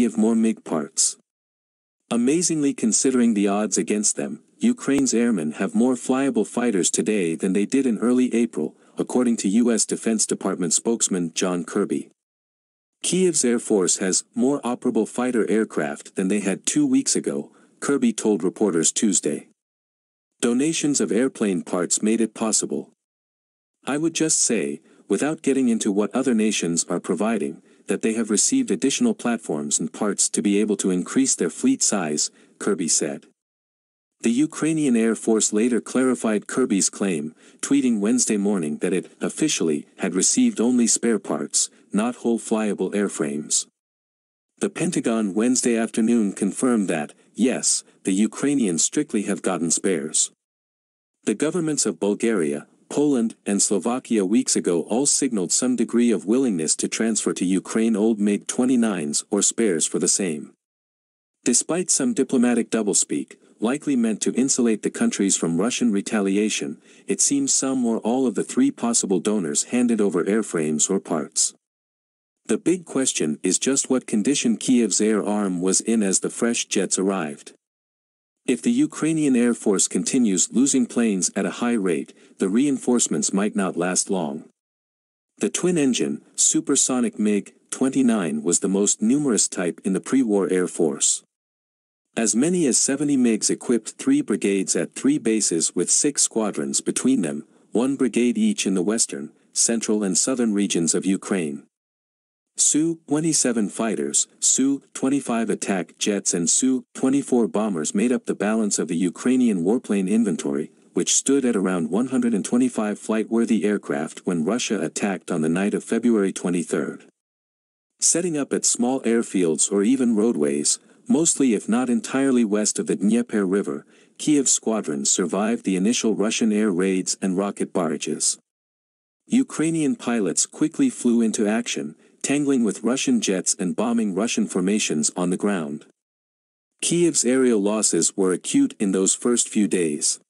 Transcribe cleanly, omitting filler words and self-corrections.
Kyiv more MiG parts. Amazingly, considering the odds against them, Ukraine's airmen have more flyable fighters today than they did in early April, according to U.S. Defense Department spokesman John Kirby. Kyiv's Air Force has more operable fighter aircraft than they had 2 weeks ago, Kirby told reporters Tuesday. Donations of airplane parts made it possible. I would just say, without getting into what other nations are providing, that they have received additional platforms and parts to be able to increase their fleet size, Kirby said. The Ukrainian Air Force later clarified Kirby's claim, tweeting Wednesday morning that it officially had received only spare parts, not whole flyable airframes. The Pentagon Wednesday afternoon confirmed that, yes, the Ukrainians strictly have gotten spares. The governments of Bulgaria, Poland, and Slovakia weeks ago all signaled some degree of willingness to transfer to Ukraine old MiG-29s or spares for the same. Despite some diplomatic doublespeak, likely meant to insulate the countries from Russian retaliation, it seems some or all of the three possible donors handed over airframes or parts. The big question is just what condition Kyiv's air arm was in as the fresh jets arrived. If the Ukrainian Air Force continues losing planes at a high rate, the reinforcements might not last long. The twin-engine, supersonic MiG-29 was the most numerous type in the pre-war Air Force. As many as 70 MiGs equipped 3 brigades at 3 bases with 6 squadrons between them, 1 brigade each in the western, central and southern regions of Ukraine. Su-27 fighters, Su-25 attack jets and Su-24 bombers made up the balance of the Ukrainian warplane inventory, which stood at around 125 flight-worthy aircraft when Russia attacked on the night of February 23. Setting up at small airfields or even roadways, mostly if not entirely west of the Dnieper River, Kyiv squadrons survived the initial Russian air raids and rocket barrages. Ukrainian pilots quickly flew into action, tangling with Russian jets and bombing Russian formations on the ground. Kyiv's aerial losses were acute in those first few days.